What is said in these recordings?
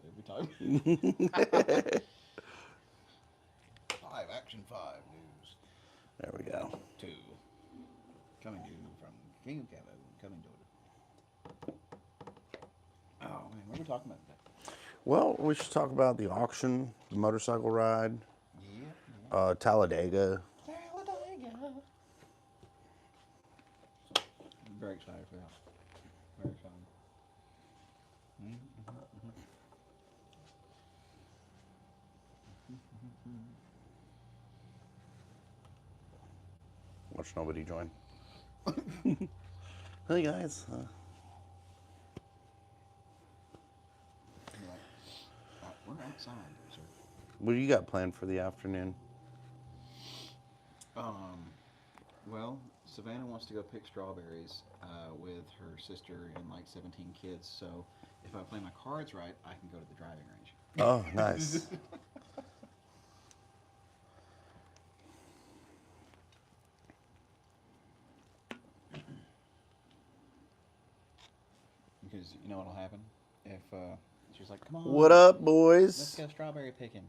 that every time. 5 Action 5 News. There we go. 2. Coming to you from King of Camo, coming to Oh, man, what are we talking about today? Well, we should talk about the auction, the motorcycle ride, Talladega. Talladega. I'm very excited for that. Very excited. Watch nobody join. Hey guys. We're outside, sir. What do you got planned for the afternoon? Well, Savannah wants to go pick strawberries with her sister and like 17 kids. So if I play my cards right, I can go to the driving range. Oh, nice. Because you know what'll happen if she's like, "Come on, What up, let's boys? go strawberry picking."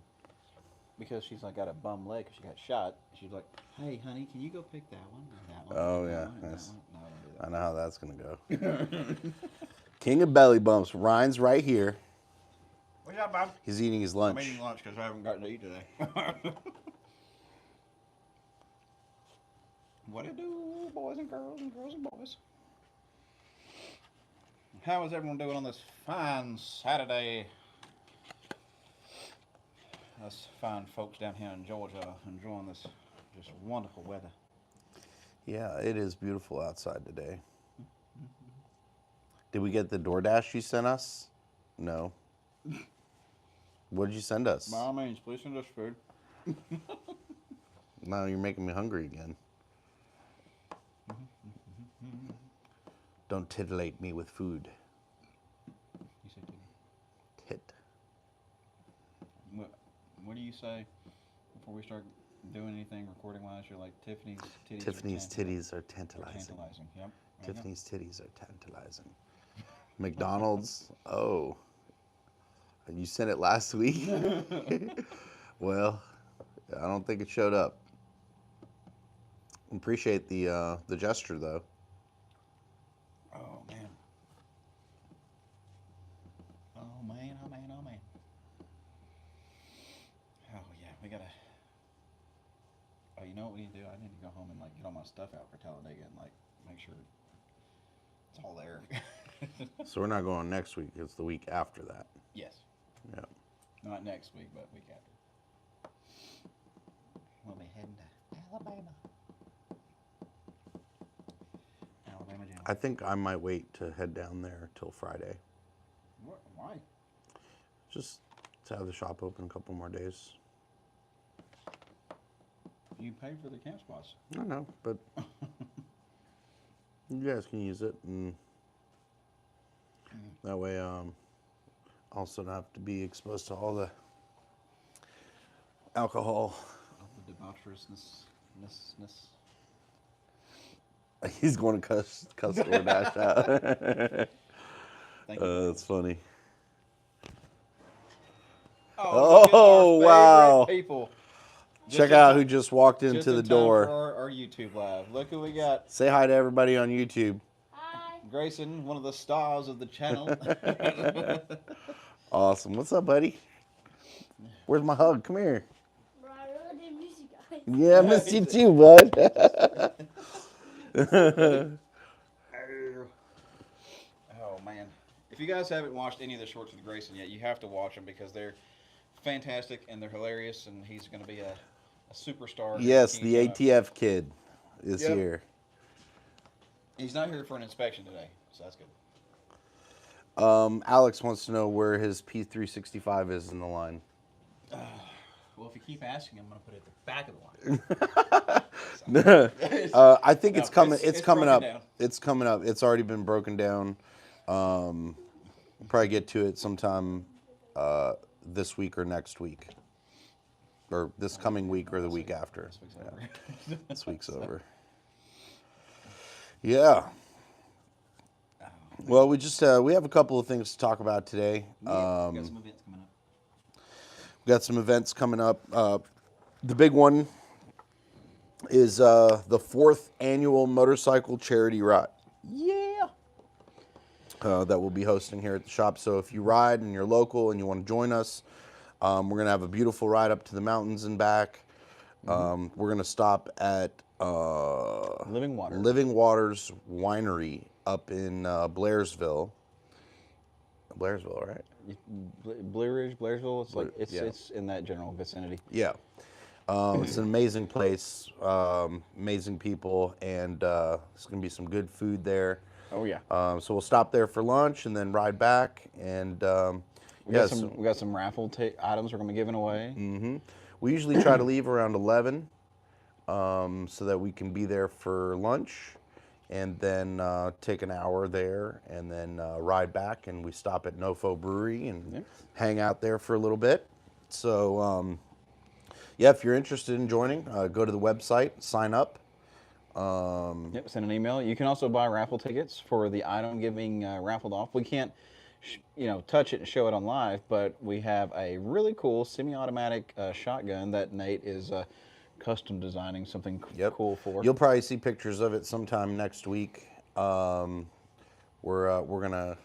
Because she's like got a bum leg because she got shot. She's like, "Hey, honey, can you go pick that one and that one?" Oh, and yeah, that one, and yes. that one?" No, I don't do that. I know how that's gonna go. King of belly bumps. Ryan's right here. What up, Bob? He's eating his lunch. I'm eating lunch because I haven't gotten to eat today. What do you do, boys and girls and boys? How is everyone doing on this fine Saturday? Us fine folks down here in Georgia enjoying this just wonderful weather. Yeah, it is beautiful outside today. Did we get the DoorDash you sent us? No. What did you send us? By all means, please send us food. Now you're making me hungry again. Don't titillate me with food. You said Tit. what do you say before we start doing anything recording wise? You're like Tiffany's Titties are tantalizing. Tantalizing. Yep. Tiffany's titties are tantalizing. McDonald's. Oh. You sent it last week? Well, I don't think it showed up. Appreciate the gesture though. Oh man. Oh man. Oh man. Oh man. Oh yeah, we gotta. Oh, you know what we need to do? I need to go home and like get all my stuff out for Talladega and like make sure it's all there. So we're not going next week. It's the week after that. Yes. Yeah. Not next week, but week after. We'll be heading to Alabama. Alabama Jam. I think I might wait to head down there till Friday. What? Why? Just to have the shop open a couple more days. You paid for the camp spots. I know, but you guys can use it, and that way, also don't have to be exposed to all the alcohol. All the debaucherousness. He's going to cuss DoorDash out. Thank you. That's funny. Oh, look at our favorite wow. people. Check out who just walked into the time door. For our YouTube live. Look who we got. Say hi to everybody on YouTube. Hi. Grayson, one of the stars of the channel. Awesome. What's up, buddy? Where's my hug? Come here. Bro, I really did miss you guys. Yeah, I missed you too, bud. Oh man! If you guys haven't watched any of the shorts with Grayson yet, you have to watch them because they're fantastic and they're hilarious, and he's going to be a superstar. Yes, the ATF kid is here. He's not here for an inspection today, so that's good. Alex wants to know where his P365 is in the line. Well, if you keep asking, I'm going to put it at the back of the line. I think it's coming. It's coming broken up. down. It's coming up. It's already been broken down. We'll probably get to it sometime this week or next week, or this coming week or the week after. This week's over. This week's over. Yeah. Well, we have a couple of things to talk about today. We got some events coming We got some events coming up. The big one is the 4th annual motorcycle charity ride. Yeah. That we'll be hosting here at the shop. So if you ride and you're local and you want to join us, we're going to have a beautiful ride up to the mountains and back. We're going to stop at Living Water. Living Waters Winery up in Blairsville. Blairsville, right? Blue Ridge, Blairsville. It's like Yeah. it's in that general vicinity. Yeah. It's an amazing place, amazing people, and there's going to be some good food there. Oh yeah. So we'll stop there for lunch and then ride back. And We got some raffle items we're gonna be giving away. we usually try to leave around 11 so that we can be there for lunch and then take an hour there and then ride back. And we stop at Nofo Brewery and hang out there for a little bit. So, yeah, if you're interested in joining, go to the website, sign up. Yep, send an email. You can also buy raffle tickets for the item getting raffled off. We can't, touch it and show it on live, but we have a really cool semi-automatic shotgun that Nate is custom designing something cool for. You'll probably see pictures of it sometime next week. We're gonna.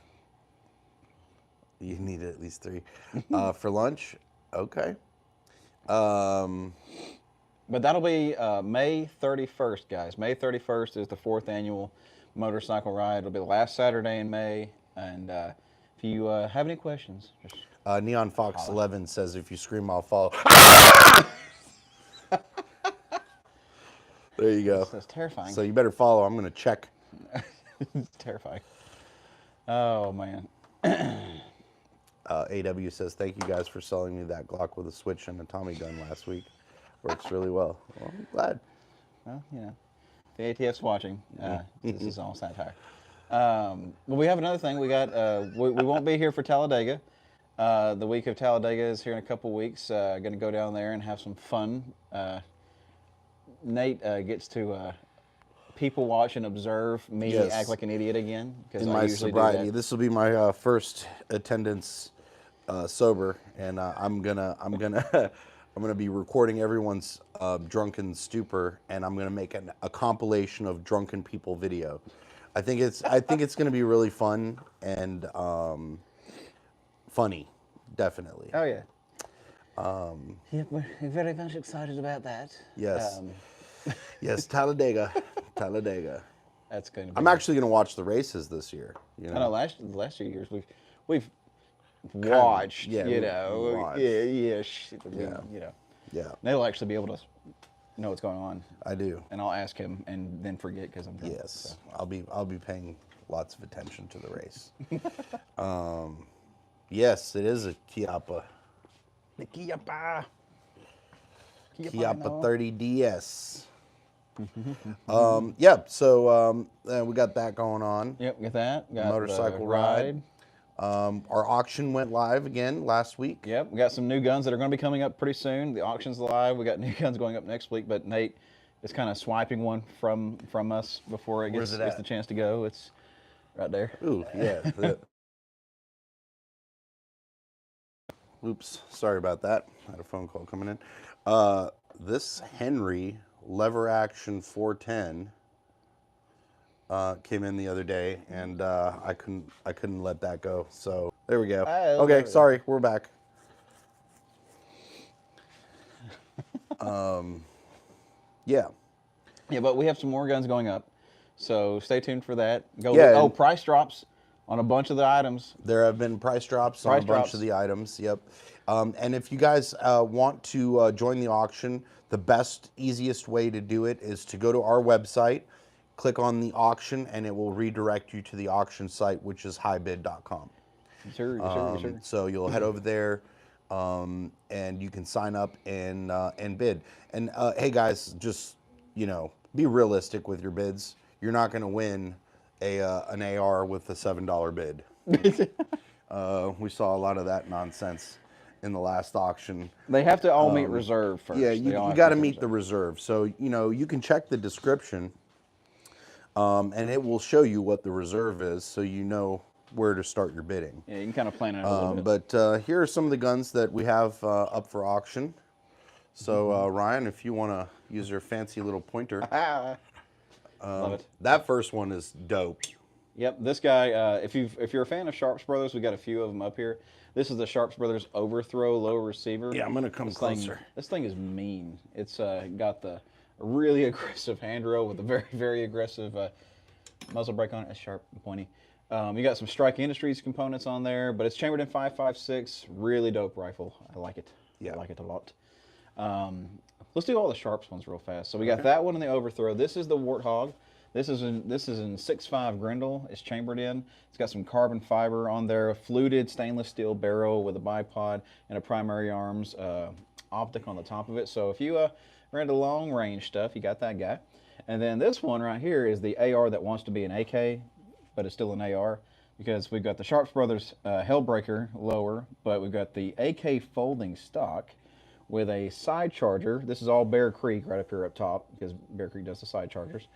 You need at least 3 for lunch. Okay. But that'll be May 31st, guys. May 31st is the 4th annual motorcycle ride. It'll be the last Saturday in May. And if you have any questions, just Neon Fox 11 says, "If you scream, I'll follow." There you go. that's terrifying. So you better follow. I'm gonna check. It's terrifying. Oh, man. AW says, "Thank you guys for selling me that Glock with a switch and a Tommy gun last week. Works really well." Well, I'm glad. Well, the ATF's watching. This is all satire. Well, we have another thing. We got. We won't be here for Talladega. The week of Talladega is here in a couple weeks. Going to go down there and have some fun. Nate gets to people watch and observe me Yes. act like an idiot again because In I my usually sobriety, do that. this will be my first attendance sober, and I'm gonna I'm gonna be recording everyone's drunken stupor, and I'm gonna make a compilation of drunken people video. I think it's gonna be really fun and funny, definitely. Oh yeah. Yeah, we're very much excited about that. Yes. Yes, Talladega. That's going to be. I'm actually gonna watch the races this year. I know the last few years we've watched. yeah, we watched. Yeah, Nate'll actually be able to know what's going on, I do. and I'll ask him and then forget because I'm drunk. Yes, I'll be paying lots of attention to the race. Yes, it is a Chiappa. The Chiappa. Chiappa 30DS. Yeah, so we got that going on. Yep, get that. Got Motorcycle the ride. Our auction went live again last week. Yep, we got some new guns that are going to be coming up pretty soon. The auction's live. We got new guns going up next week, but Nate is kind of swiping one from us before it gets the chance to go. It's right there. Ooh, yeah. Oops, sorry about that. I had a phone call coming in. This Henry lever action 410 came in the other day, and I couldn't let that go. So there we go. Okay, sorry, we're back. Yeah. Yeah, but we have some more guns going up, so stay tuned for that. Yeah, Price drops on a bunch of the items. There have been price drops on a bunch of the items. Yep. And if you guys want to join the auction, the best, easiest way to do it is to go to our website, click on the auction, and it will redirect you to the auction site, which is highbid.com. Sure. So you'll head over there, and you can sign up and bid. And hey, guys, just be realistic with your bids. You're not going to win an AR with a $7 bid. We saw a lot of that nonsense in the last auction. They have to all meet reserve first. Yeah, you got to meet the reserve. So you can check the description, and it will show you what the reserve is, so you know where to start your bidding. Yeah, you can kind of plan it out a little bit. But here are some of the guns that we have up for auction. So Ryan, if you want to use your fancy little pointer, Love it. that first one is dope. Yep, this guy. If you're a fan of Sharps Brothers, we got a few of them up here. This is the Sharps Brothers Overthrow Low Receiver. Yeah, I'm gonna come closer. This thing is mean. It's got the really aggressive handrail with a very, very aggressive muzzle brake on it. It's sharp and pointy. You got some Strike Industries components on there, but it's chambered in 5.56. Really dope rifle. I like it. Yeah. I like it a lot. Let's do all the Sharps ones real fast. So we got that one in the Overthrow. This is the Warthog. This is in 6.5 Grendel. It's chambered in. It's got some carbon fiber on there, a fluted stainless steel barrel with a bipod and a primary arms optic on the top of it. So if you are into long range stuff, you got that guy. And then this one right here is the AR that wants to be an AK, but it's still an AR, because we've got the Sharps Brothers Hellbreaker lower, but we've got the AK folding stock with a side charger. This is all Bear Creek right up here up top, because Bear Creek does the side chargers.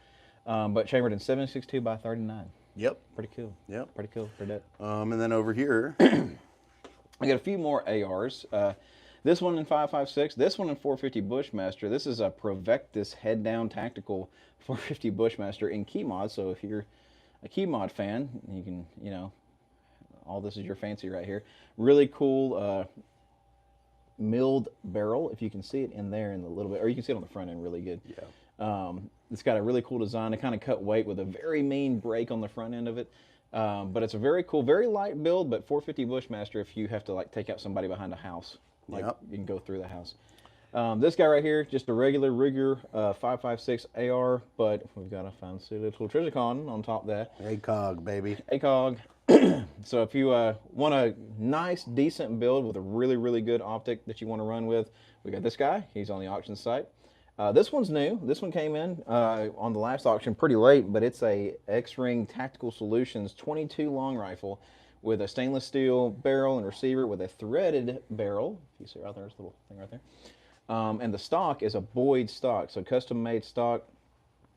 But chambered in 7.62 by 39. Yep. Pretty cool. Yep. Pretty cool. Pretty dope. And then over here, I got a few more ARs. This one in 5.56. This one in 450 Bushmaster. This is a Provectus head down tactical 450 Bushmaster in key mod. So if you're a key mod fan, you can, all this is your fancy right here. Really cool milled barrel. If you can see it in there in a little bit, or you can see it on the front end really good. yeah. It's got a really cool design. It kind of cut weight with a very mean brake on the front end of it. But it's a very cool, very light build, but 450 Bushmaster if you have to like take out somebody behind a house. Like you can go through the house. This guy right here, just a regular Ruger 5.56 AR, but we've got a fancy little Trijicon on top of that. ACOG, baby. ACOG. So if you want a nice, decent build with a really, really good optic that you want to run with, we got this guy. He's on the auction site. This one's new. This one came in on the last auction pretty late, but it's a X-Ring Tactical Solutions 22 long rifle with a stainless steel barrel and receiver with a threaded barrel. If you see right there, there's a little thing right there. And the stock is a Boyd stock, so custom-made stock,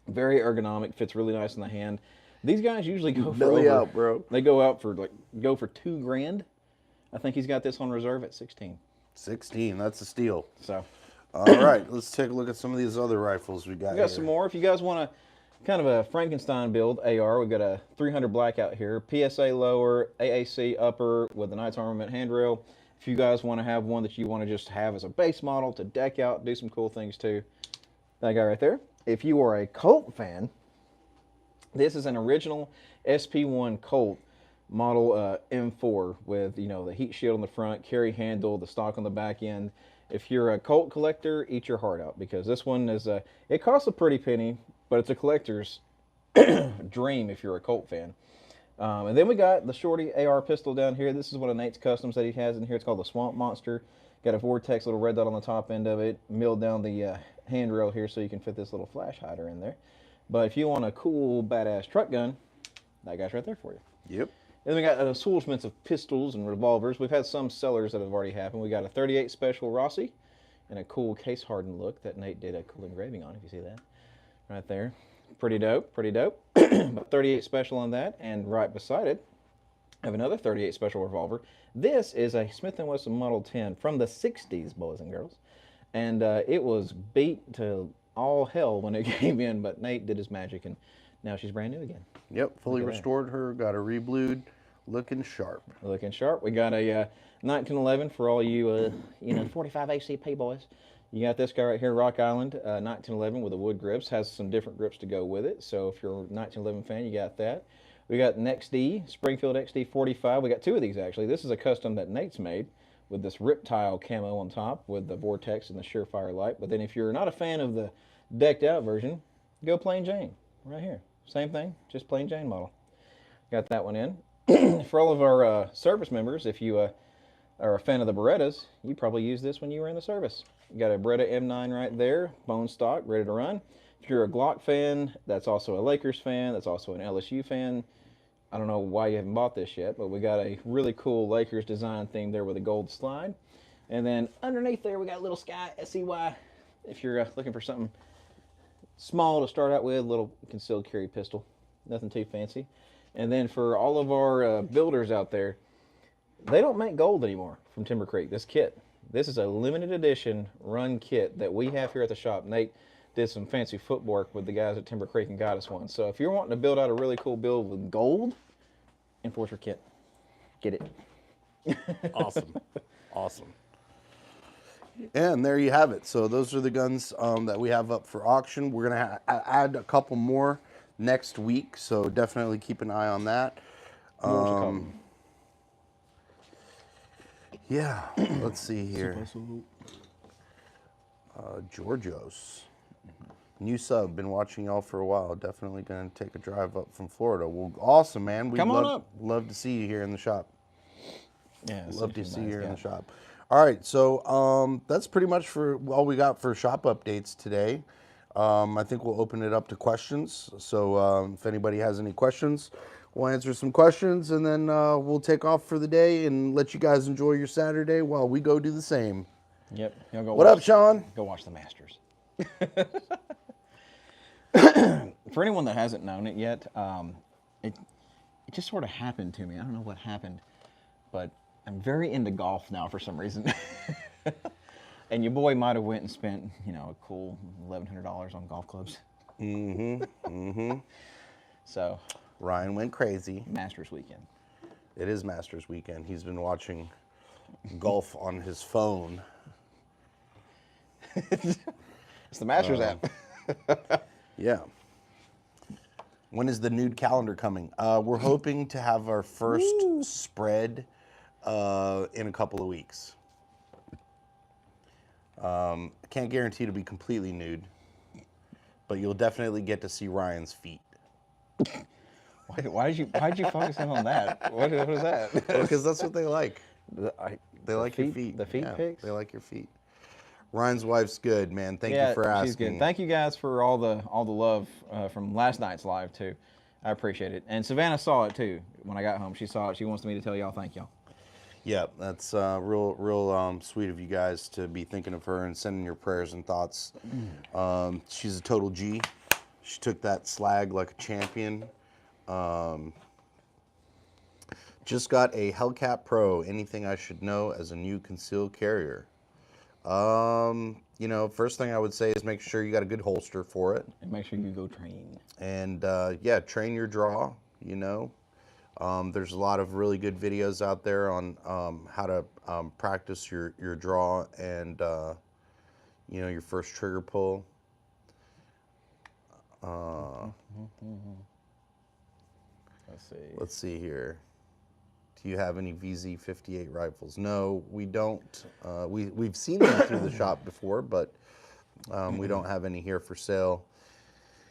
very ergonomic, fits really nice in the hand. These guys usually go for Belly out, bro. They go out for go for $2,000. I think he's got this on reserve at 16. 16. That's a steal. So. All right, let's take a look at some of these other rifles we got. We got some more. If you guys want a kind of a Frankenstein build AR, we've got a 300 blackout here, PSA lower, AAC upper with the Knights Armament handrail. If you guys want to have one that you want to just have as a base model to deck out, do some cool things too, that guy right there. If you are a Colt fan, this is an original SP1 Colt model M4 with the heat shield on the front, carry handle, the stock on the back end. If you're a Colt collector, eat your heart out, because this one is it costs a pretty penny, but it's a collector's dream if you're a Colt fan. And then we got the Shorty AR pistol down here. This is one of Nate's customs that he has in here. It's called the Swamp Monster. Got a Vortex little red dot on the top end of it, milled down the handrail here so you can fit this little flash hider in there. But if you want a cool, badass truck gun, that guy's right there for you. Yep. Then we got assortments of pistols and revolvers. We've had some sellers that have already happened. We got a 38 Special Rossi and a cool case-hardened look that Nate did a cool engraving on, if you see that. Right there. Pretty dope, pretty dope. 38 Special on that, and right beside it, I have another 38 Special revolver. This is a Smith & Wesson Model 10 from the 60s, boys and girls. And it was beat to all hell when it came in, but Nate did his magic, and now she's brand new again. Yep, fully restored her, got her reblued, looking sharp. Looking sharp. We got a 1911 for all you, 45 ACP boys. You got this guy right here, Rock Island, 1911 with the wood grips. Has some different grips to go with it. So if you're a 1911 fan, you got that. We got an XD, Springfield XD 45. We got two of these actually. This is a custom that Nate's made with this Riptile camo on top with the Vortex and the Surefire light. But then if you're not a fan of the decked out version, go plain Jane right here. Same thing, just plain Jane model. Got that one in. For all of our service members, if you are a fan of the Berettas, you probably used this when you were in the service. You got a Beretta M9 right there, bone stock, ready to run. If you're a Glock fan, that's also a Lakers fan, that's also an LSU fan. I don't know why you haven't bought this yet, but we got a really cool Lakers design theme there with a gold slide. And then underneath there, we got a little Sky SCY. If you're looking for something small to start out with, a little concealed carry pistol. Nothing too fancy. And then for all of our builders out there, they don't make gold anymore from Timber Creek. This kit. This is a limited edition run kit that we have here at the shop. Nate did some fancy footwork with the guys at Timber Creek and got us one. So if you're wanting to build out a really cool build with gold, Enforcer kit. Get it. Awesome. Awesome. And there you have it. So those are the guns that we have up for auction. We're going to add a couple more next week, so definitely keep an eye on that. Yeah, let's see here. Georgios. New sub, been watching y'all for a while. Definitely going to take a drive up from Florida. Well, awesome, man. We'd Come on up. Love to see you here in the shop. Yeah, Love to see you here in the shop. All right, so that's pretty much for all we got for shop updates today. I think we'll open it up to questions. So if anybody has any questions, we'll answer some questions, and then we'll take off for the day and let you guys enjoy your Saturday while we go do the same. Yep. Go What up, Sean? Go watch the Masters. For anyone that hasn't known it yet, it just sort of happened to me. I don't know what happened, but I'm very into golf now for some reason. And your boy might have went and spent, a cool $1,100 on golf clubs. So Ryan went crazy. Masters weekend. It is Masters weekend. He's been watching golf on his phone. It's the Masters app. Yeah. When is the nude calendar coming? We're hoping to have our first spread in a couple of weeks. I can't guarantee it'll be completely nude, but you'll definitely get to see Ryan's feet. Why did you focus in on that? What is that? Because that's what they like. They like your feet. The feet pics? They like your feet. Ryan's wife's good, man. Thank you for asking. She's good. Thank you guys for all the love from last night's live too. I appreciate it. And Savannah saw it too when I got home. She saw it. She wants me to tell y'all thank y'all. Yeah, that's real sweet of you guys to be thinking of her and sending your prayers and thoughts. She's a total G. She took that slag like a champion. Just got a Hellcat Pro. Anything I should know as a new concealed carrier? First thing I would say is make sure you got a good holster for it. And make sure you go train. And train your draw, There's a lot of really good videos out there on how to practice your draw and, your first trigger pull. Let's see here. Do you have any VZ58 rifles? No, we don't. We've seen them through the shop before, but we don't have any here for sale.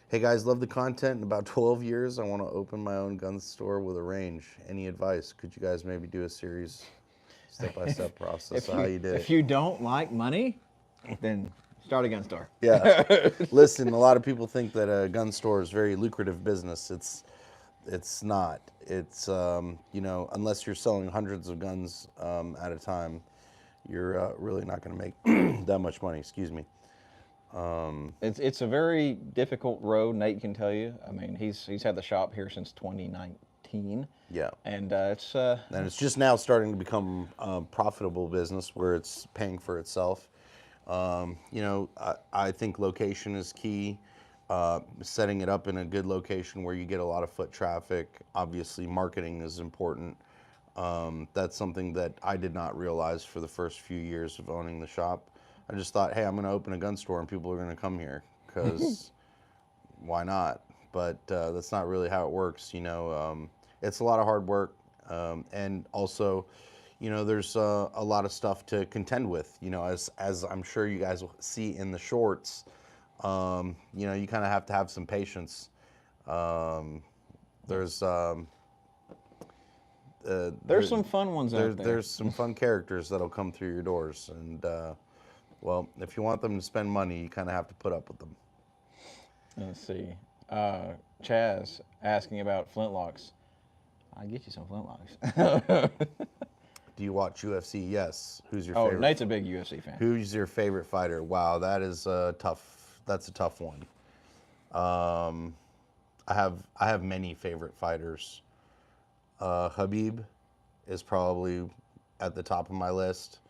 Hey guys, love the content. In about 12 years, I want to open my own gun store with a range. Any advice? Could you guys maybe do a series, step-by-step process of how you did it? If you don't like money, then start a gun store. Yeah. Listen, a lot of people think that a gun store is very lucrative business. It's not. It's unless you're selling hundreds of guns at a time, you're really not going to make that much money. Excuse me. It's a very difficult road. Nate can tell you. I mean, he's had the shop here since 2019. Yeah. And it's just now starting to become a profitable business where it's paying for itself. I think location is key. Setting it up in a good location where you get a lot of foot traffic. Obviously, marketing is important. That's something that I did not realize for the first few years of owning the shop. I just thought, hey, I'm going to open a gun store and people are going to come here because why not? But that's not really how it works. It's a lot of hard work. And also, there's a lot of stuff to contend with, as I'm sure you guys will see in the shorts. You kind of have to have some patience. There's some fun ones out there. There's some fun characters that'll come through your doors, and if you want them to spend money, you kind of have to put up with them. Let's see. Chaz asking about flintlocks. I'll get you some flintlocks. Do you watch UFC? Yes. Who's your favorite? Oh, Nate's a big UFC fan. Who's your favorite fighter? Wow, that is tough. That's a tough one. I have many favorite fighters. Habib is probably at the top of my list.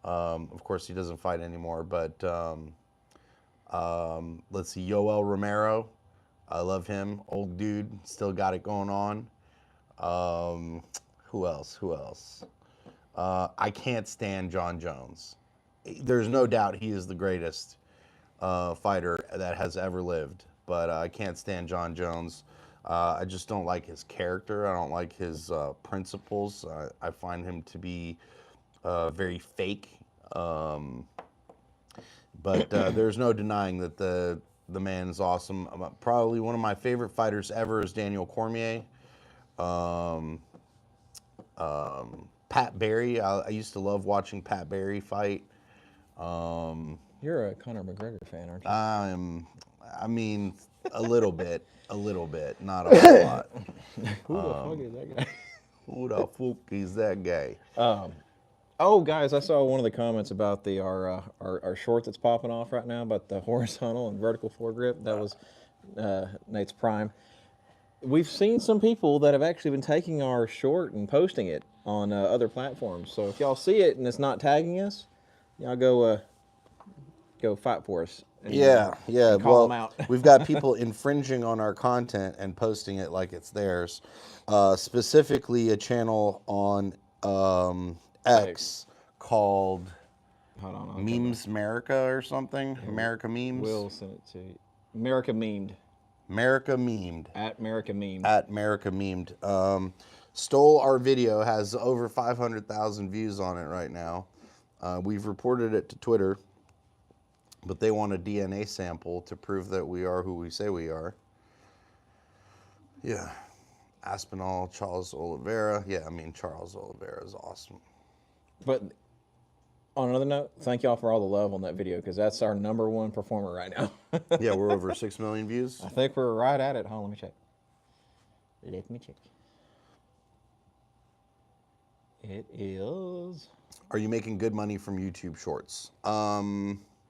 Of course, he doesn't fight anymore, but let's see, Yoel Romero. I love him. Old dude, still got it going on. Who else? Who else? I can't stand John Jones. There's no doubt he is the greatest fighter that has ever lived, but I can't stand John Jones. I just don't like his character. I don't like his principles. I find him to be very fake. But there's no denying that the man is awesome. Probably one of my favorite fighters ever is Daniel Cormier. Pat Barry. I used to love watching Pat Barry fight. You're a Conor McGregor fan, aren't you? I mean, a little bit, not a whole lot. Who the fuck is that guy? Who the fuck is that guy? Oh, guys, I saw one of the comments about our short that's popping off right now about the horizontal and vertical foregrip. That was Nate's Prime. We've seen some people that have actually been taking our short and posting it on other platforms. So if y'all see it and it's not tagging us, y'all go fight for us. And, Yeah. call 'em out. We've got people infringing on our content and posting it like it's theirs. Specifically, a channel on X called Hold on, I'll Memes America or something. America Memes. We'll send it to you. America Memed. America Memed. At America Memed. At America Memed. Stole our video, has over 500,000 views on it right now. We've reported it to Twitter, but they want a DNA sample to prove that we are who we say we are. Yeah. Aspinall, Charles Oliveira. Yeah, I mean, Charles Oliveira is awesome. But on another note, thank y'all for all the love on that video because that's our #1 performer right now. Yeah, we're over 6 million views. I think we're right at it. Hold on, let me check. It is. Are you making good money from YouTube Shorts?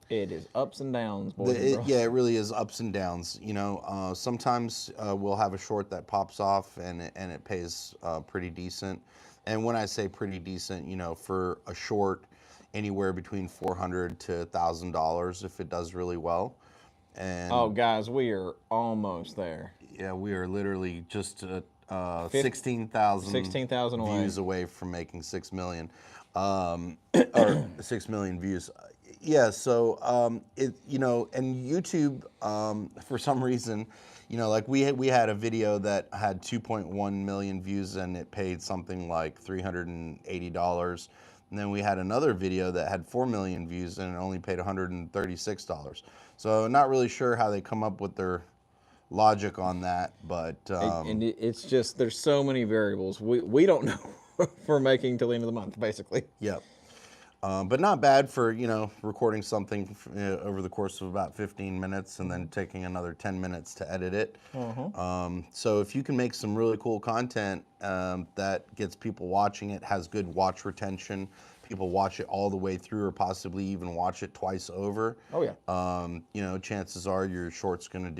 It is ups and downs, boys and girls. Yeah, it really is ups and downs. You know, sometimes we'll have a short that pops off and it pays pretty decent. And when I say pretty decent, you know, for a short, anywhere between $400 to $1,000 if it does really well. And Oh, guys, we are almost there. yeah, we are literally just 16,000 away. views away from making 6 million, or 6 million views. Yeah, so it, you know, and YouTube, for some reason, you know, like we had a video that had 2.1 million views and it paid something like $380. And then we had another video that had 4 million views and it only paid $136. So not really sure how they come up with their logic on that, but And it's just, there's so many variables. We don't know if we're making till the end of the month, basically. yep. But not bad for, you know, recording something over the course of about 15 minutes and then taking another 10 minutes to edit it. So if you can make some really cool content that gets people watching it, has good watch retention, people watch it all the way through or possibly even watch it twice over. Oh, yeah. You know, chances are your short's going to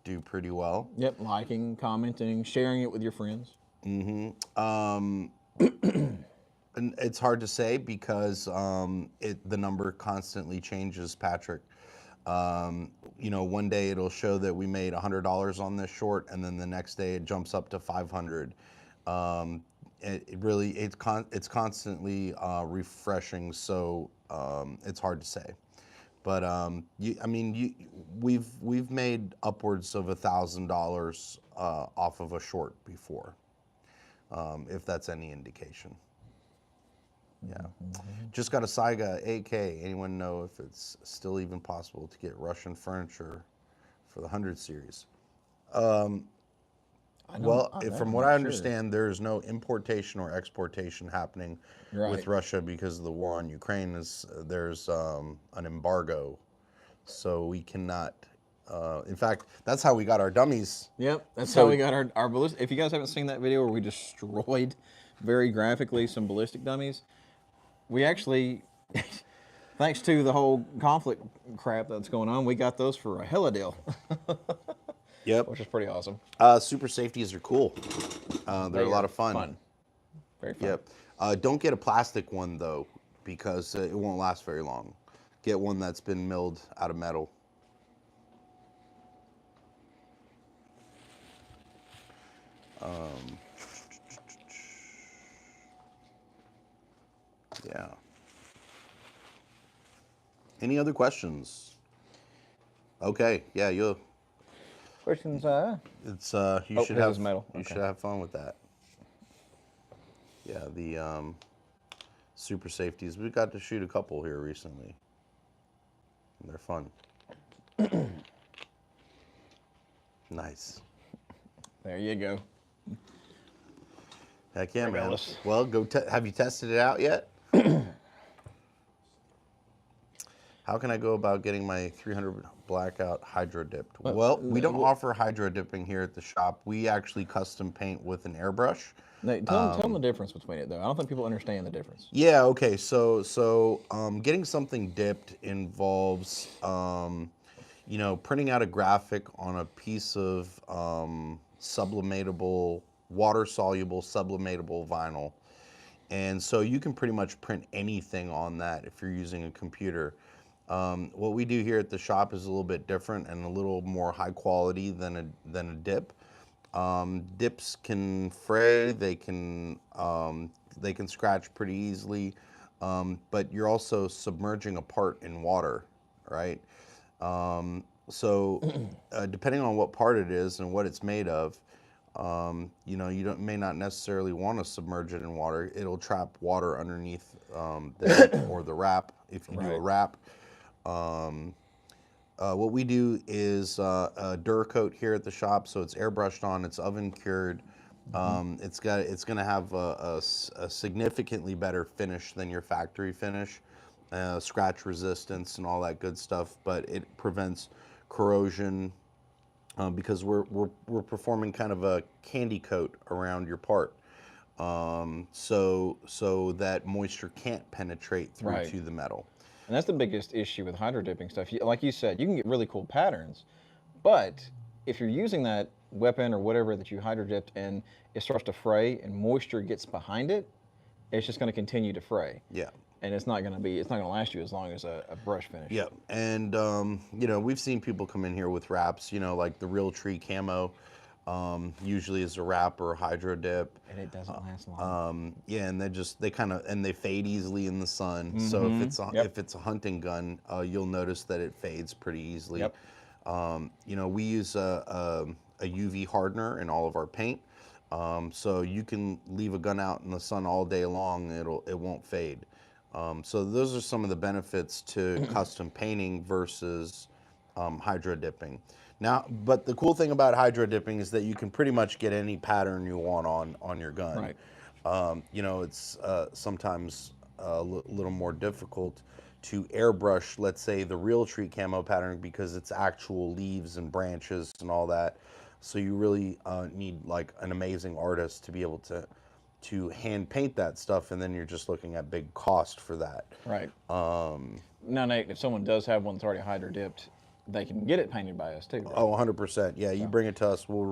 do pretty well. Yep, liking, commenting, sharing it with your friends. And it's hard to say because the number constantly changes, Patrick. You know, one day it'll show that we made $100 on this short, and then the next day it jumps up to 500. It's constantly refreshing, so it's hard to say. But we've made upwards of $1,000 off of a short before, if that's any indication. Yeah. Just got a Saiga 8K. Anyone know if it's still even possible to get Russian furniture for the 100 series? From what I understand, there is no importation or exportation happening with Russia because of the war on Ukraine. There's an embargo, so we cannot. In fact, that's how we got our dummies. Yep, that's how we got our ballistic. If you guys haven't seen that video where we destroyed very graphically some ballistic dummies, we actually, thanks to the whole conflict crap that's going on, we got those for a hella deal. Yep. Which is pretty awesome. Super safeties are cool. They're a lot of fun. Very fun. Yep. Don't get a plastic one though, because it won't last very long. Get one that's been milled out of metal. Yeah. Any other questions? Okay. Yeah, you'll. Questions? It's Oh, you should his have is metal. You Okay. should have fun with that. Yeah, the super safeties. We got to shoot a couple here recently. They're fun. Nice. There you go. Heck yeah, man. Regardless. Well, have you tested it out yet? How can I go about getting my 300 blackout hydro dipped? Well, we don't offer hydro dipping here at the shop. We actually custom paint with an airbrush. No, tell them the difference between it, though. I don't think people understand the difference. Yeah. Okay. So getting something dipped involves, printing out a graphic on a piece of sublimatable, water-soluble sublimatable vinyl, and so you can pretty much print anything on that if you're using a computer. What we do here at the shop is a little bit different and a little more high quality than a dip. Dips can fray, they can scratch pretty easily, but you're also submerging a part in water, right? So depending on what part it is and what it's made of, you may not necessarily want to submerge it in water. It'll trap water underneath the dip or the wrap if you do a wrap. What we do is a Duracoat here at the shop, so it's airbrushed on, it's oven cured. It's going to have a significantly better finish than your factory finish, scratch resistance and all that good stuff. But it prevents corrosion because we're performing kind of a candy coat around your part, so that moisture can't penetrate through to the metal. And that's the biggest issue with hydro dipping stuff. Like you said, you can get really cool patterns, but if you're using that weapon or whatever that you hydro dipped and it starts to fray and moisture gets behind it, it's just going to continue to fray. Yeah. And it's not going to last you as long as a brush finish. Yeah. And, we've seen people come in here with wraps, like the Real Tree Camo. Usually is a wrap or a hydro dip. And it doesn't last long. Yeah, and they fade easily in the sun. So if it's a hunting gun, you'll notice that it fades pretty easily. Yep. We use a UV hardener in all of our paint. So you can leave a gun out in the sun all day long, it won't fade. So those are some of the benefits to custom painting versus hydro dipping. Now, but the cool thing about hydro dipping is that you can pretty much get any pattern you want on your gun. Right. It's sometimes a little more difficult to airbrush, let's say, the Real Tree Camo pattern because it's actual leaves and branches and all that. So you really need like an amazing artist to be able to hand paint that stuff, and then you're just looking at big cost for that. Right. Now, Nate, if someone does have one that's already hydro dipped, they can get it painted by us too, right? Oh, 100%. Yeah, you bring it to us, we'll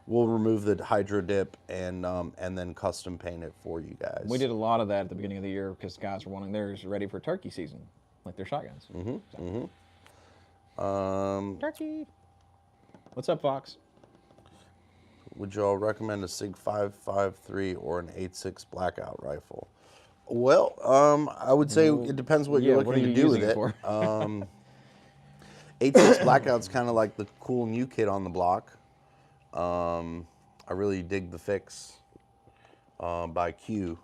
remove the hydro dip and then custom paint it for you guys. We did a lot of that at the beginning of the year because guys were wanting theirs ready for turkey season, like their shotguns. Turkey. What's up, Fox? Would y'all recommend a SIG 5.53 or an 8.6 blackout rifle? Well, I would say it depends what you're looking to do with it. 8.6 blackout's kind of like the cool new kid on the block. I really dig the Fix by Q.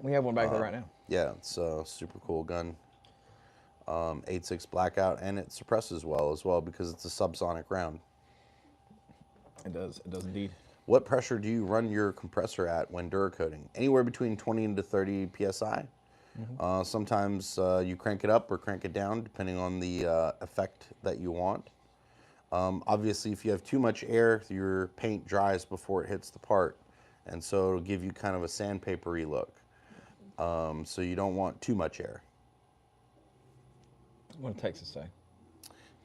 We have one back there right now. Yeah, it's a super cool gun. 8.6 blackout, and it suppresses well as well because it's a subsonic round. It does indeed. What pressure do you run your compressor at when Duracoating? Anywhere between 20 to 30 psi. Sometimes you crank it up or crank it down depending on the effect that you want. Obviously, if you have too much air, your paint dries before it hits the part, and so it'll give you kind of a sandpapery look. So you don't want too much air. What did Texas say?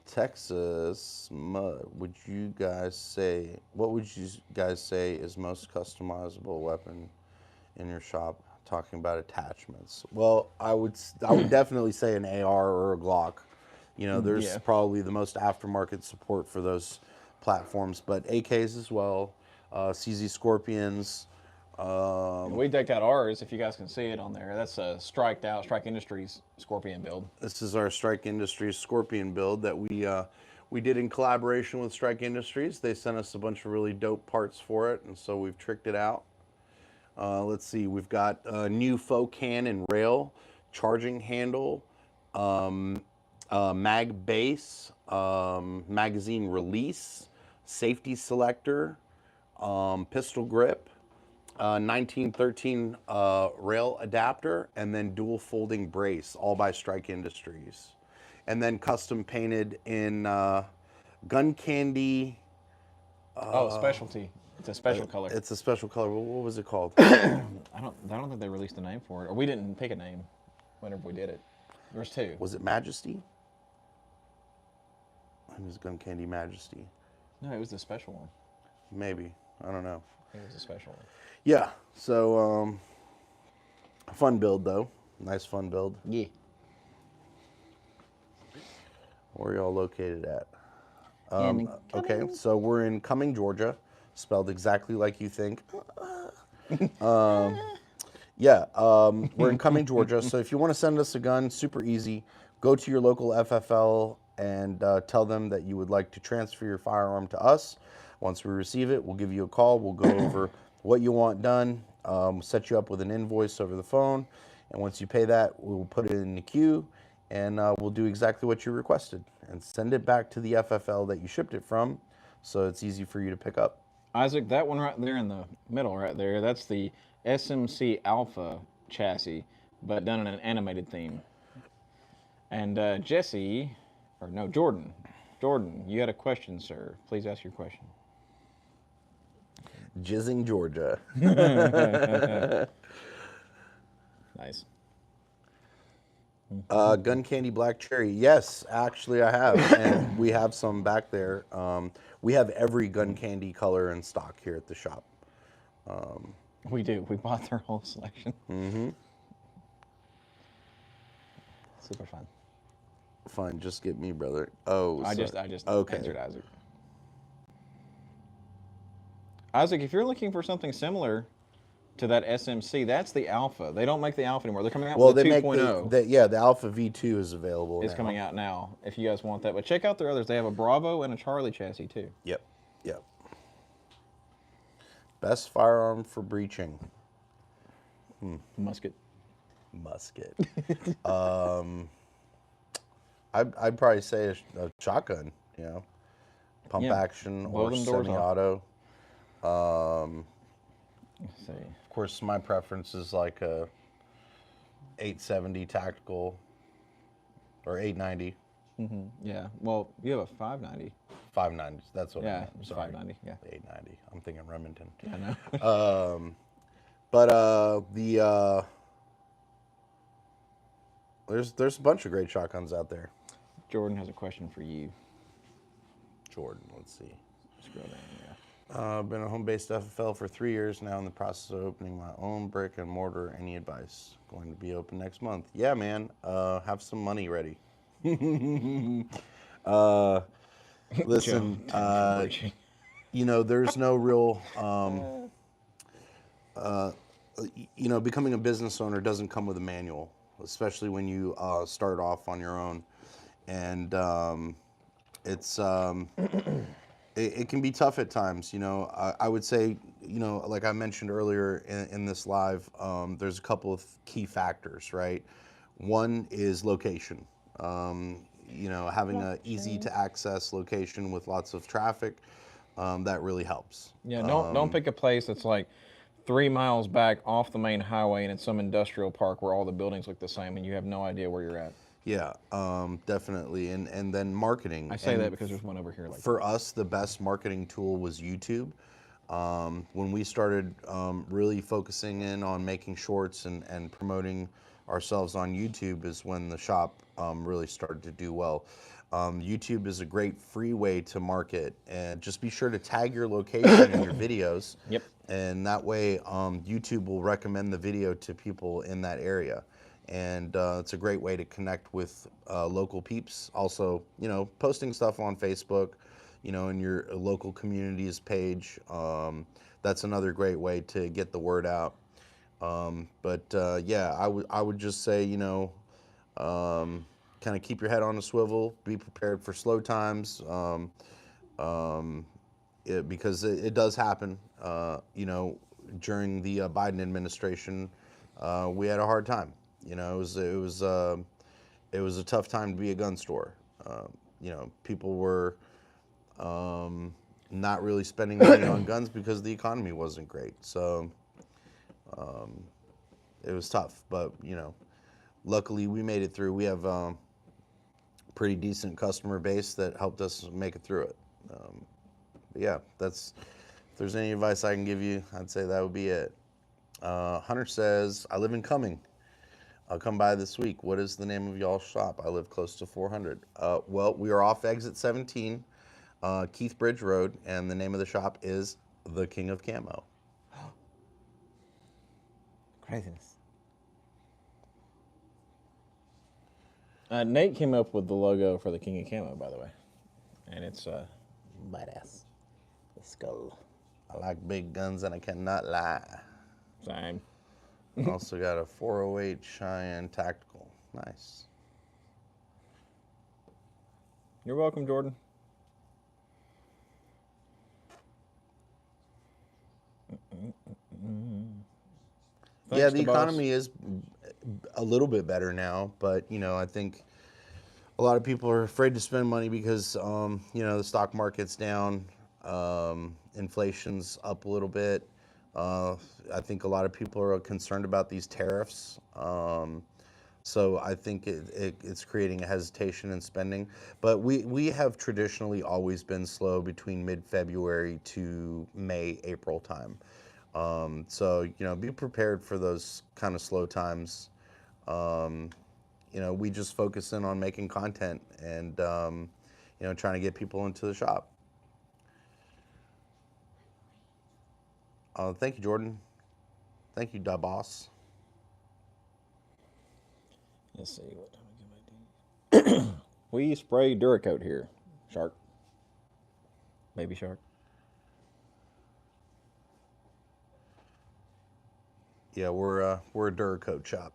Texas mud. What would you guys say is most customizable weapon in your shop? Talking about attachments. Well, I would definitely say an AR or a Glock. You know, there's Yeah. probably the most aftermarket support for those platforms, but AKs as well, CZ Scorpions. We decked out ours, if you guys can see it on there. That's a Strike Industries Scorpion build. This is our Strike Industries Scorpion build that we did in collaboration with Strike Industries. They sent us a bunch of really dope parts for it, and so we've tricked it out. Let's see, we've got a new faux can and rail, charging handle, mag base, magazine release, safety selector, pistol grip, 1913 rail adapter, and then dual folding brace, all by Strike Industries. And then custom painted in gun candy. Specialty. It's a special color. It's a special color. What was it called? I don't think they released a name for it, or we didn't pick a name whenever we did it. There's two. Was it Majesty? I think it was Gun Candy Majesty. No, it was the special one. Maybe. I don't know. It was a special one. Yeah. So, fun build, though. Nice fun build. Yeah. Where are y'all located at? Okay, so we're in Cumming, Georgia. Spelled exactly like you think. We're in Cumming, Georgia. So if you want to send us a gun, super easy. Go to your local FFL and tell them that you would like to transfer your firearm to us. Once we receive it, we'll give you a call. We'll go over what you want done, set you up with an invoice over the phone. And once you pay that, we'll put it in the queue, and we'll do exactly what you requested and send it back to the FFL that you shipped it from, so it's easy for you to pick up. Isaac, that one right there in the middle right there, that's the SMC Alpha chassis, but done in an animated theme. And Jordan, you had a question, sir. Please ask your question. Jizzing, Georgia. Nice. Gun Candy Black Cherry. Yes, actually I have, and we have some back there. We have every Gun Candy color in stock here at the shop. We do. We bought their whole selection. Mm-hmm. Super fun. Fine, just get me, brother. Oh, I sorry. just Okay. answered Isaac. Isaac, if you're looking for something similar to that SMC, that's the Alpha. They don't make the Alpha anymore. They're coming out with the 2.0. The Alpha V2 is available. It's now. coming out now, if you guys want that. But check out their others. They have a Bravo and a Charlie chassis, too. Yep. Best firearm for breaching. Musket. I'd probably say a shotgun, pump action or semi-auto. Let's see. Of course, my preference is like a 870 tactical or 890. Mm-hmm. Yeah. Well, you have a 590. 590s. That's what I meant. It's Sorry. 590. Yeah. 890. I'm thinking Remington. I know. There's a bunch of great shotguns out there. Jordan has a question for you. Jordan, let's see. Scroll down. Yeah. I've been a home-based FFL for 3 years now, in the process of opening my own brick and mortar. Any advice? Going to be open next month. Yeah, man. Have some money ready. Listen, there's no real, becoming a business owner doesn't come with a manual, especially when you start off on your own. And it can be tough at times. I would say, like I mentioned earlier in this live, there's a couple of key factors, right? One is location. Having a easy to access location with lots of traffic, that really helps. Yeah, don't pick a place that's like 3 miles back off the main highway and it's some industrial park where all the buildings look the same and you have no idea where you're at. Yeah, definitely. And then marketing. I say that because there's one over here. For us, the best marketing tool was YouTube. When we started really focusing in on making shorts and promoting ourselves on YouTube is when the shop really started to do well. YouTube is a great free way to market, and just be sure to tag your location in your videos. Yep. And that way, YouTube will recommend the video to people in that area. And it's a great way to connect with local peeps. Also, posting stuff on Facebook, in your local communities page. That's another great way to get the word out. Yeah, I would just say, kind of keep your head on a swivel, be prepared for slow times, because it does happen. During the Biden administration, we had a hard time. It was a tough time to be a gun store. People were not really spending money on guns because the economy wasn't great. So it was tough, but luckily we made it through. We have pretty decent customer base that helped us make it through it. But yeah, if there's any advice I can give you, I'd say that would be it. Hunter says, I live in Cumming. I'll come by this week. What is the name of y'all's shop? I live close to 400. Well, we are off exit 17, Keith Bridge Road, and the name of the shop is the King of Camo. Craziness. Nate came up with the logo for the King of Camo, by the way, and it's Badass. The skull. I like big guns and I cannot lie. same. Also got a 408 Cheyenne Tactical. Nice. You're welcome, Jordan. Yeah, Thanks the to boss. economy is a little bit better now, but I think a lot of people are afraid to spend money because the stock market's down, inflation's up a little bit. I think a lot of people are concerned about these tariffs. So I think it's creating a hesitation in spending. But we have traditionally always been slow between mid-February to May, April time. So be prepared for those kind of slow times. We just focus in on making content and trying to get people into the shop. Thank you, Jordan. Thank you, boss. Let's see what time I get my D. We spray Duracoat here, Shark. Baby Shark. Yeah, we're a Duracoat shop.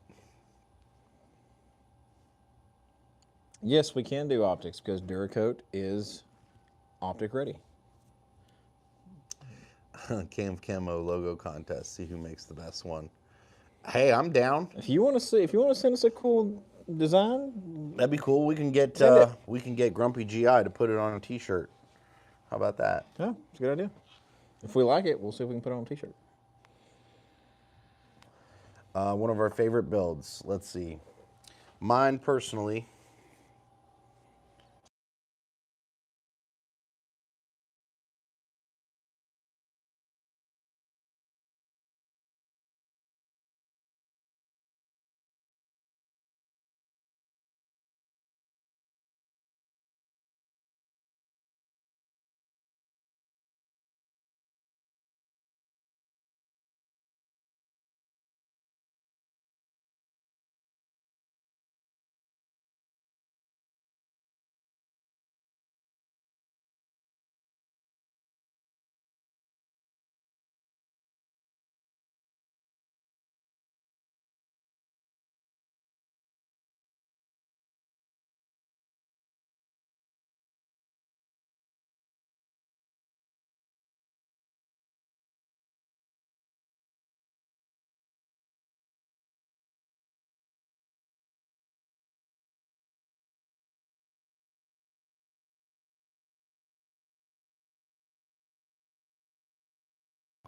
Yes, we can do optics because Duracoat is optic ready. King of Camo logo contest. See who makes the best one. Hey, I'm down. If you want to send us a cool design, That'd be cool. We can get Grumpy GI to put it on a T-shirt. How about that? yeah, it's a good idea. If we like it, we'll see if we can put it on a T-shirt. One of our favorite builds. Let's see. Mine personally.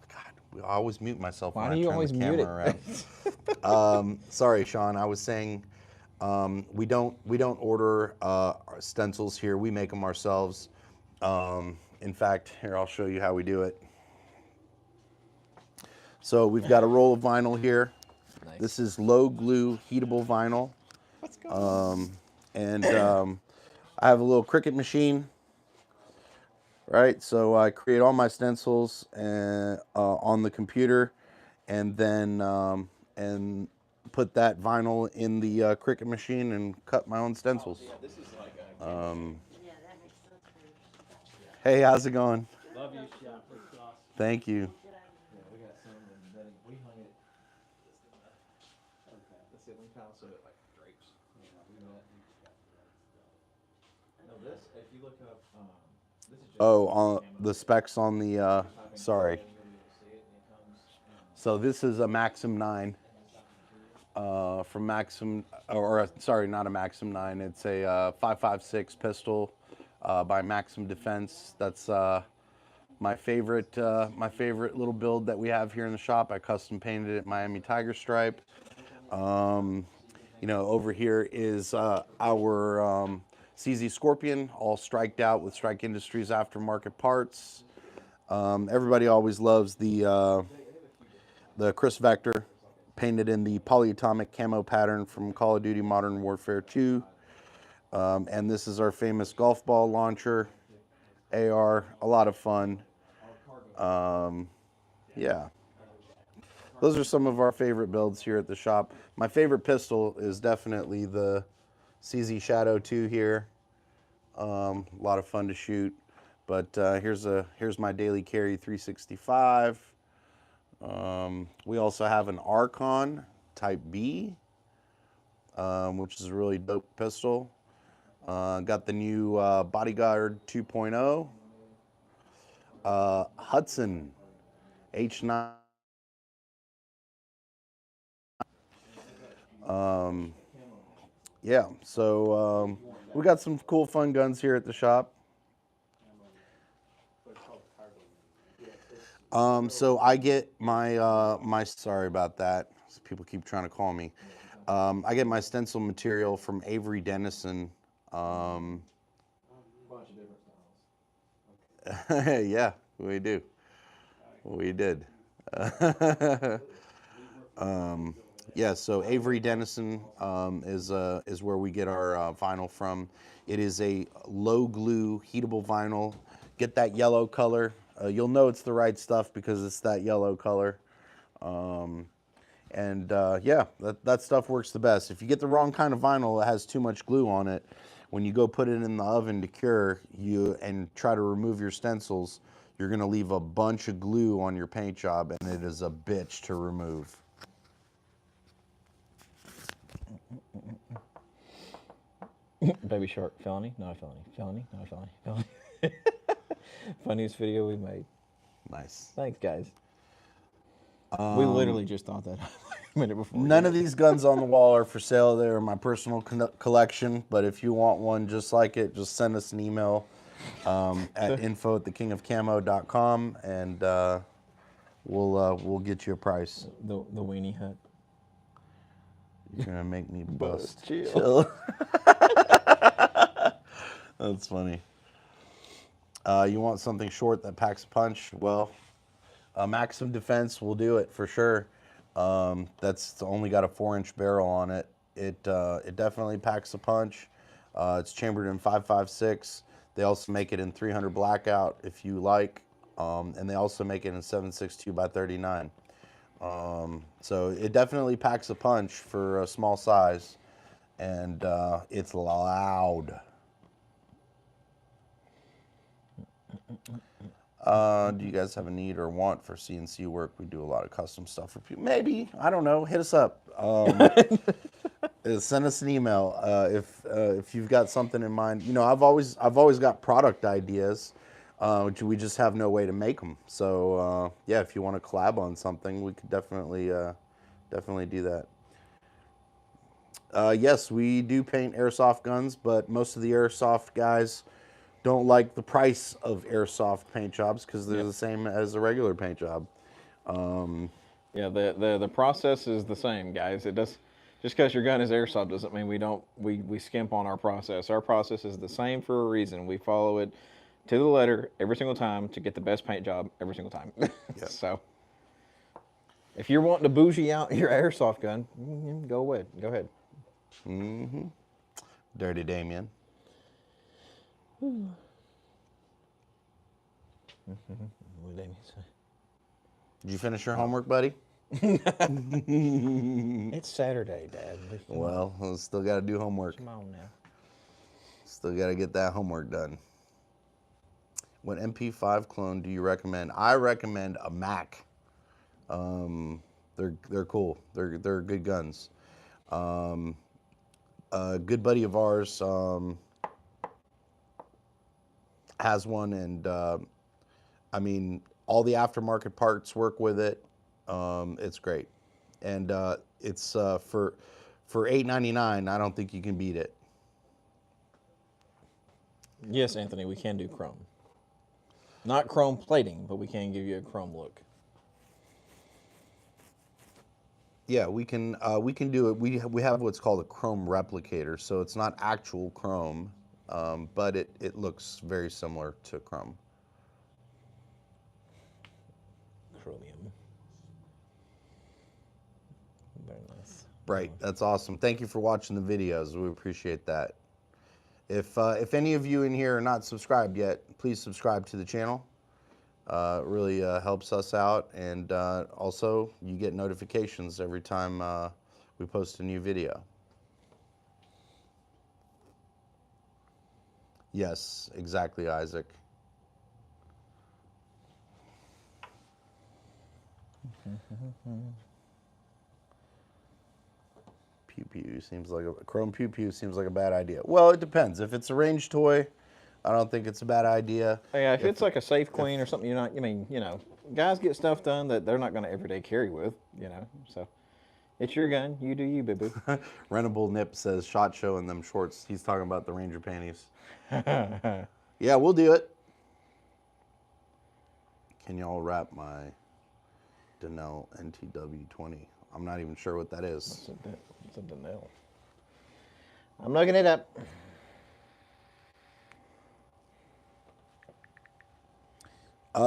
God, I always mute myself Why when do I you turn always the mute camera around. Sorry, Sean. I was saying we don't order stencils here. We make them ourselves. In fact, here I'll show you how we do it. So we've got a roll of vinyl here. Nice. This is low glue heatable vinyl. Let's go. I have a little Cricut machine, right? So I create all my stencils on the computer, and then and put that vinyl in the Cricut machine and cut my own stencils. Hey, how's it going? Love you, Chef. It's awesome. Thank you. Yeah, we got some embedding. We hung it just in the ceiling tile so it like drapes. No, this, if you look up, this is just. Oh, on the specs on the, sorry. So this is a Maxim 9 from Maxim, sorry, not a Maxim 9. It's a 5.56 pistol by Maxim Defense. That's my favorite little build that we have here in the shop. I custom painted it Miami Tiger Stripe. You know, over here is our CZ Scorpion, all striked out with Strike Industries aftermarket parts. Everybody always loves the Chris Vector, painted in the polyatomic camo pattern from Call of Duty Modern Warfare 2. And this is our famous golf ball launcher, AR, a lot of fun. Yeah. Those are some of our favorite builds here at the shop. My favorite pistol is definitely the CZ Shadow 2 here. A lot of fun to shoot. But here's my daily carry 365. We also have an Archon Type B, which is a really dope pistol. Got the new Bodyguard 2.0. Hudson H9. Yeah, so we got some cool, fun guns here at the shop. So I get my sorry about that. People keep trying to call me. I get my stencil material from Avery Dennison. Bunch of different styles. Yeah, we do. We did. Yeah, so Avery Dennison is where we get our vinyl from. It is a low glue heatable vinyl. Get that yellow color. You'll know it's the right stuff because it's that yellow color. Yeah, that stuff works the best. If you get the wrong kind of vinyl that has too much glue on it, when you go put it in the oven to cure and try to remove your stencils, you're going to leave a bunch of glue on your paint job, and it is a bitch to remove. Baby Shark, felony, not a felony. Felony, not a felony. Felony. Funniest video we made. Nice. Thanks, guys. We literally just thought that a minute before. None of these guns on the wall are for sale. They're my personal collection, but if you want one just like it, just send us an email at info@thekingofcamo.com, and we'll get you a price. The weenie hut. You're gonna make me bust. Chill. That's funny. You want something short that packs a punch? Well, Maxim Defense will do it for sure. That's only got a 4-inch barrel on it. It definitely packs a punch. It's chambered in 5.56. They also make it in 300 blackout if you like, and they also make it in 7.62 by 39. So it definitely packs a punch for a small size, and it's loud. Do you guys have a need or want for CNC work? We do a lot of custom stuff for people. Maybe, I don't know. Hit us up. Send us an email if you've got something in mind. You know, I've always got product ideas. We just have no way to make them. So yeah, if you want to collab on something, we could definitely do that. Yes, we do paint airsoft guns, but most of the airsoft guys don't like the price of airsoft paint jobs because they're the same as a regular paint job. Yeah, the process is the same, guys. It does just because your gun is airsoft doesn't mean we skimp on our process. Our process is the same for a reason. We follow it to the letter every single time to get the best paint job every single time. So If you're wanting to bougie out your airsoft gun, go ahead. Go ahead. Dirty Damien. What did Amy say? Did you finish your homework, buddy? It's Saturday, Dad. Well, I still got to do homework. Come on now. Still got to get that homework done. What MP5 clone do you recommend? I recommend a Mac. They're cool. They're good guns. A good buddy of ours has one, and I mean, all the aftermarket parts work with it. It's great, and it's for $8.99. I don't think you can beat it. Yes, Anthony, we can do chrome. Not chrome plating, but we can give you a chrome look. Yeah, we can do it. We have what's called a chrome replicator, so it's not actual chrome, but it looks very similar to chrome. Chromium. Very nice. Right, that's awesome. Thank you for watching the videos. We appreciate that. If any of you in here are not subscribed yet, please subscribe to the channel. It really helps us out, and also you get notifications every time we post a new video. Yes, exactly, Isaac. Pew pew seems like a chrome pew pew seems like a bad idea. Well, it depends. If it's a range toy, I don't think it's a bad idea. Yeah, if it's like a Safe Queen or something, you're not. I mean, you know, guys get stuff done that they're not going to everyday carry with. You know, so it's your gun. You do you, boo boo. Rentable Nip says SHOT Show in them shorts. He's talking about the Ranger panties. Yeah, we'll do it. Can y'all wrap my Denell NTW20? I'm not even sure what that is. It's a Denell. I'm looking it up.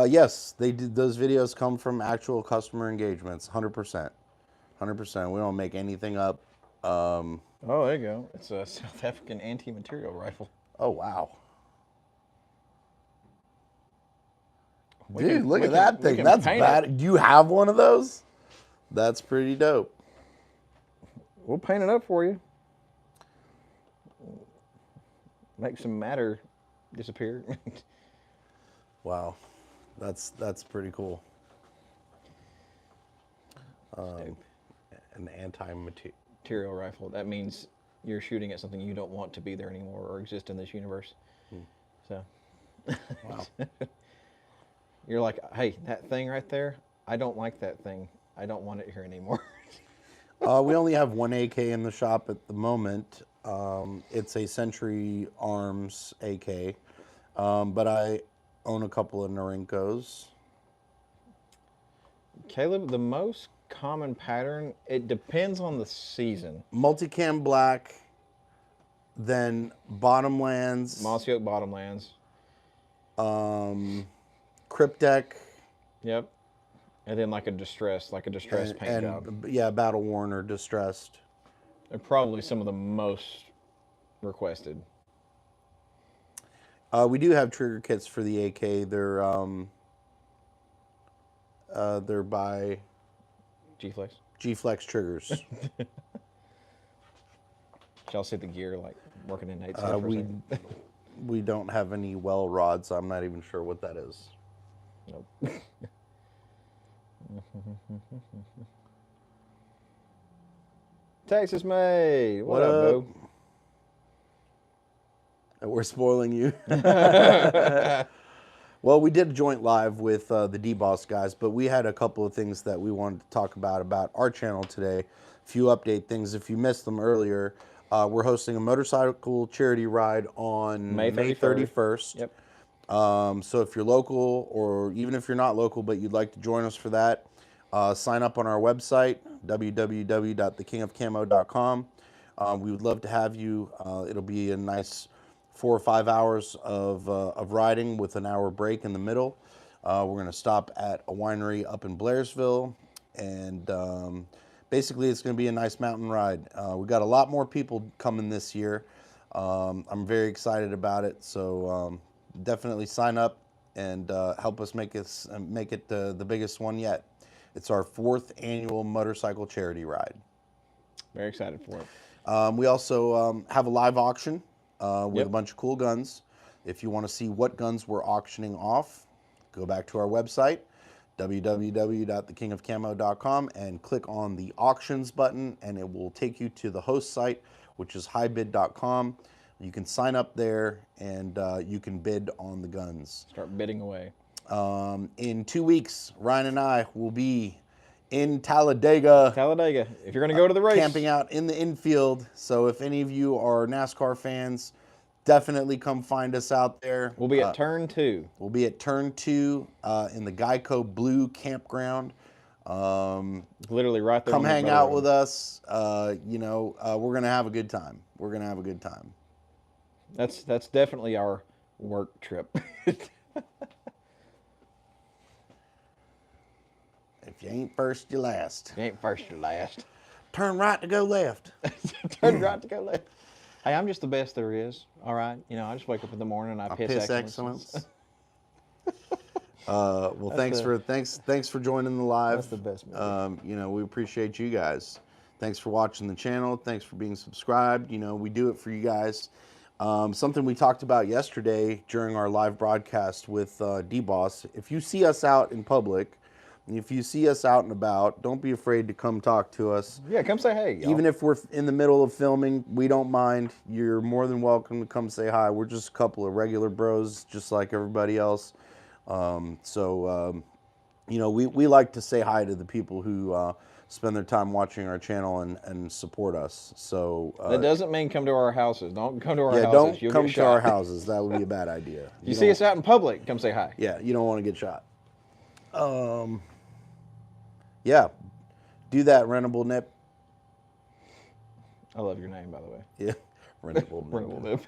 Yes, they did. Those videos come from actual customer engagements, 100%. 100%. We don't make anything up. Oh, there you go. It's a South African anti-material rifle. Oh, wow. Dude, look at that thing. That's bad. Do you have one of those? That's pretty dope. We'll paint it up for you. Make some matter disappear. Wow. That's pretty cool. An anti-material rifle. That means you're shooting at something you don't want to be there anymore or exist in this universe. So, wow. You're like, hey, that thing right there, I don't like that thing. I don't want it here anymore. We only have one AK in the shop at the moment. It's a Century Arms AK, but I own a couple of Norinkos. Caleb, the most common pattern, it depends on the season. Multicam black, then Bottomlands. Mossy Oak Bottomlands. Cryptek. Yep. And then like a distressed paint job. Yeah, battle worn or distressed. They're probably some of the most requested. We do have trigger kits for the AK. They're by G-Flex. G-Flex triggers. Y'all see the gear like working in Nate's head we don't have any well rods, so I'm not even sure what that is. Nope. Texas made. What up, boo? We're spoiling you. Well, we did a joint live with the D-Boss guys, but we had a couple of things that we wanted to talk about our channel today. A few update things. If you missed them earlier, we're hosting a motorcycle charity ride on May 31st. Yep. So if you're local, or even if you're not local but you'd like to join us for that, sign up on our website, www.thekingofcamo.com. We would love to have you. It'll be a nice 4 or 5 hours of riding with an hour break in the middle. We're going to stop at a winery up in Blairsville, and basically it's going to be a nice mountain ride. We got a lot more people coming this year. I'm very excited about it, so definitely sign up and help us make it the biggest one yet. It's our 4th annual motorcycle charity ride. Very excited for it. We also have a live auction with a bunch of cool guns. If you want to see what guns we're auctioning off, go back to our website, www.thekingofcamo.com, and click on the auctions button, and it will take you to the host site, which is highbid.com. You can sign up there, and you can bid on the guns. Start bidding away. In 2 weeks, Ryan and I will be in Talladega. Talladega, if you're going to go to the race. Camping out in the infield. So if any of you are NASCAR fans, definitely come find us out there. We'll be at turn 2. We'll be at turn 2 in the Geico Blue Campground. Literally right there. Come hang out with us. We're going to have a good time. We're going to have a good time. That's definitely our work trip. If you ain't first, you last. You ain't first, you're last. Turn right to go left. Turn right to go left. Hey, I'm just the best there is. All right, I just wake up in the morning and I piss excellence. Well, thanks for joining the live. That's the best movie. We appreciate you guys. Thanks for watching the channel. Thanks for being subscribed. We do it for you guys. Something we talked about yesterday during our live broadcast with D-Boss. If you see us out in public, if you see us out and about, don't be afraid to come talk to us. Yeah, come say hey. Y'all. Even if we're in the middle of filming, we don't mind. You're more than welcome to come say hi. We're just a couple of regular bros, just like everybody else. We like to say hi to the people who spend their time watching our channel and support us. So that doesn't mean come to our houses. Don't come to our houses. Don't You'll come get to shot. our houses. That would be a bad idea. You see us out in public, come say hi. Yeah, you don't want to get shot. Yeah, do that, Rentable Nip. I love your name, by the way. Yeah, Rentable Nip. Rentable Nip.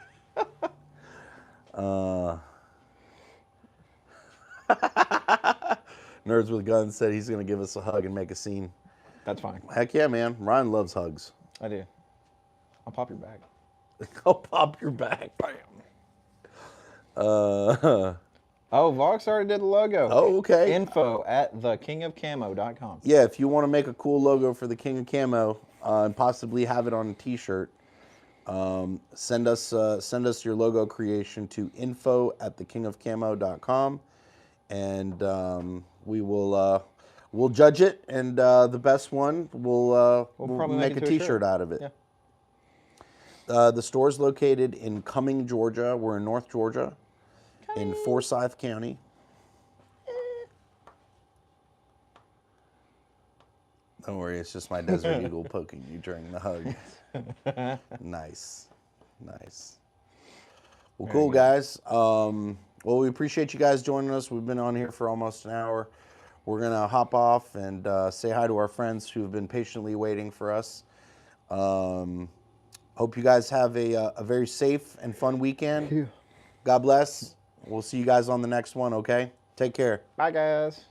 Nerds with Guns said he's going to give us a hug and make a scene. That's fine. Heck yeah, man. Ryan loves hugs. I do. I'll pop your back. I'll pop your back. Bam. Oh, Vox already did the logo. okay. info@thekingofcamo.com. Yeah, if you want to make a cool logo for the King of Camo and possibly have it on a T-shirt, send us your logo creation to info@thekingofcamo.com, and we'll judge it, and the best one we'll make a T-shirt out of it. Yeah. The store's located in Cumming, Georgia. We're in North Georgia, in Forsyth County. Don't worry, it's just my Desert Eagle poking you during the hug. Nice. Well, cool, guys. We appreciate you guys joining us. We've been on here for almost an hour. We're going to hop off and say hi to our friends who've been patiently waiting for us. Hope you guys have a very safe and fun weekend. God bless. We'll see you guys on the next one, okay? Take care. Bye, guys.